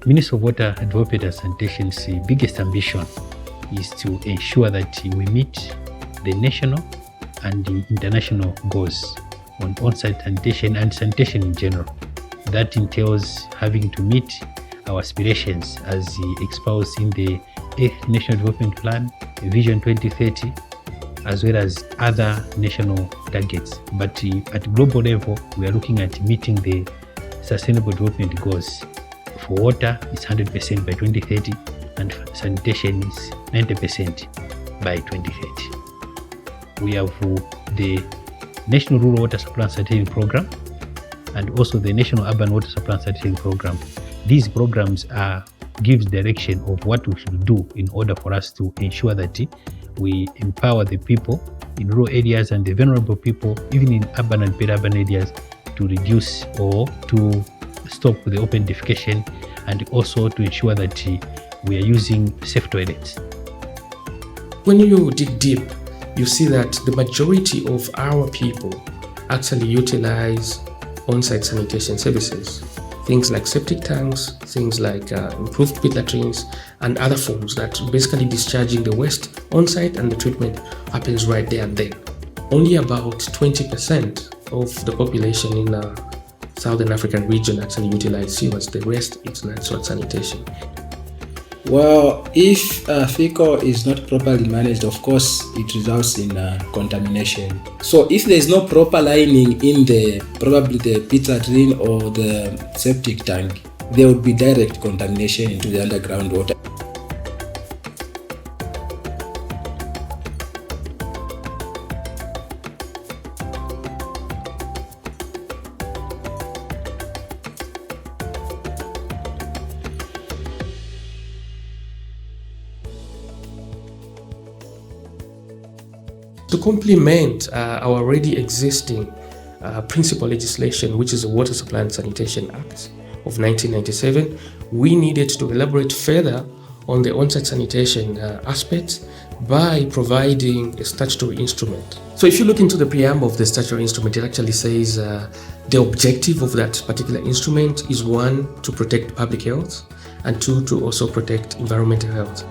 Ministry of Water Development and Sanitation's biggest ambition is to ensure that we meet the national and the international goals on on-site sanitation and sanitation in general. That entails having to meet our aspirations as exposed in the 8th National Development Plan, Vision 2030, as well as other national targets. But at global level, we are looking at meeting the Sustainable Development Goals. For water, it's 100% by 2030, and sanitation is 90% by 2030. We have the National Rural Water Supply and Sanitation Program and also the National Urban Water Supply and Sanitation Program. These programs gives direction of what we should do in order for us to ensure that we empower the people in rural areas and the vulnerable people, even in urban and peri-urban areas, to reduce or to stop the open defecation, and also to ensure that we are using safe toilets. When you dig deep, you see that the majority of our people actually utilize on-site sanitation services. Things like septic tanks, things like improved pit latrines, and other forms that basically discharging the waste on-site, and the treatment happens right there and then. Only about 20% of the population in the Southern African region actually utilize sewers. The rest is natural sanitation. Well, if faecal is not properly managed, of course, it results in contamination. So if there is no proper lining in probably the pit latrine or the septic tank, there would be direct contamination into the underground water. To complement our already existing principal legislation, which is the Water Supply and Sanitation Act of 1997, we needed to elaborate further on the on-site sanitation aspects by providing a statutory instrument. So if you look into the preamble of the statutory instrument, it actually says the objective of that particular instrument is 1, to protect public health, and 2, to also protect environmental health.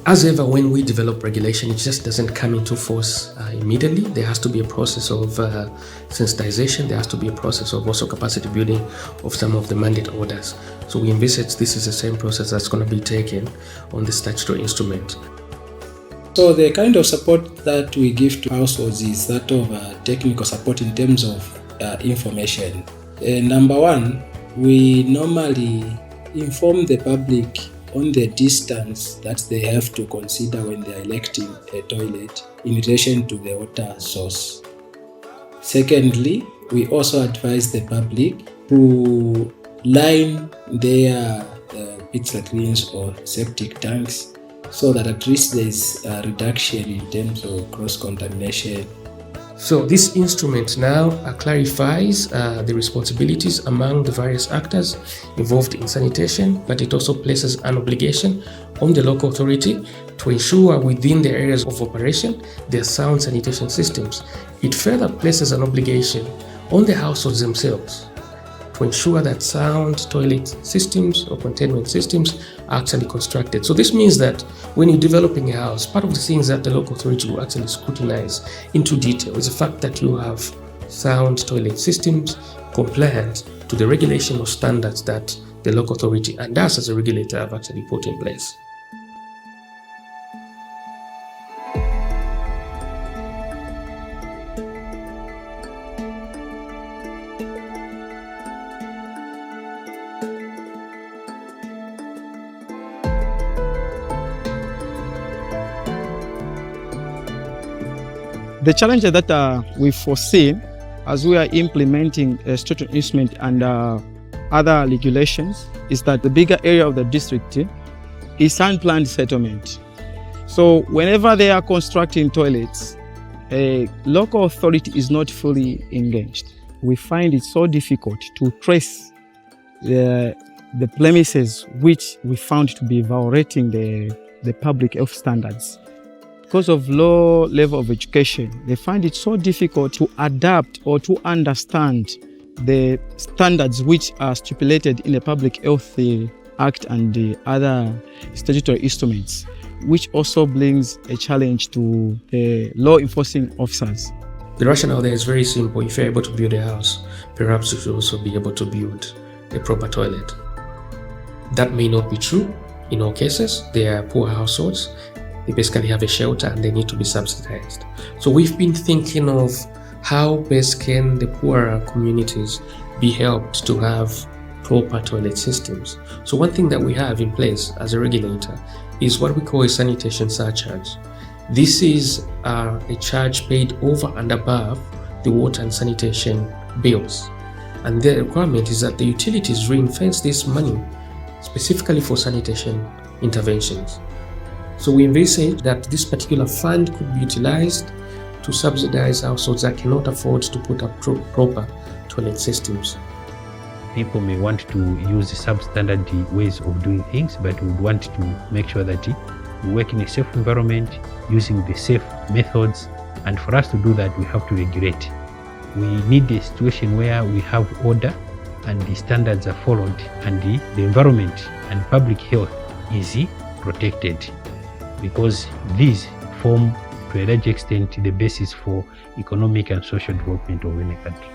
As ever, when we develop regulation, it just doesn't come into force immediately. There has to be a process of sensitization. There has to be a process of also capacity building of some of the mandate orders. So we envisage this is the same process that's going to be taken on the statutory instrument. So the kind of support that we give to households is that of technical support in terms of information. Number 1, we normally inform the public on the distance that they have to consider when they are electing a toilet in relation to the water source. Secondly, we also advise the public to line their pit latrines or septic tanks so that at least there is a reduction in terms of cross-contamination. So this instrument now clarifies the responsibilities among the various actors involved in sanitation, but it also places an obligation on the local authority to ensure within their areas of operation there are sound sanitation systems. It further places an obligation on the households themselves to ensure that sound toilet systems or containment systems are actually constructed. So this means that when you're developing a house, part of the things that the local authority will actually scrutinize into detail is the fact that you have sound toilet systems compliant to the regulation or standards that the local authority and us as a regulator have actually put in place. The challenges that we foresee as we are implementing a statutory instrument and other regulations is that the bigger area of the district is unplanned settlement. So whenever they are constructing toilets, a local authority is not fully engaged. We find it so difficult to trace the premises which we found to be violating the public health standards. Because of low level of education, they find it so difficult to adapt or to understand the standards which are stipulated in the Public Health Act and the other statutory instruments, which also brings a challenge to the law enforcing officers. The rationale there is very simple. If you're able to build a house, perhaps you should also be able to build a proper toilet. That may not be true in all cases. They are poor households. They basically have a shelter and they need to be subsidized. So we've been thinking of how best can the poorer communities be helped to have proper toilet systems. So one thing that we have in place as a regulator is what we call a sanitation surcharge. This is a charge paid over and above the water and sanitation bills. And the requirement is that the utilities ring-fence this money specifically for sanitation interventions. So we envisage that this particular fund could be utilized to subsidize households that cannot afford to put up proper toilet systems. People may want to use substandard ways of doing things, but would want to make sure that we work in a safe environment using the safe methods. And for us to do that, we have to regulate. We need a situation where we have order and the standards are followed and the environment and public health is protected, because these form to a large extent the basis for economic and social development of any country.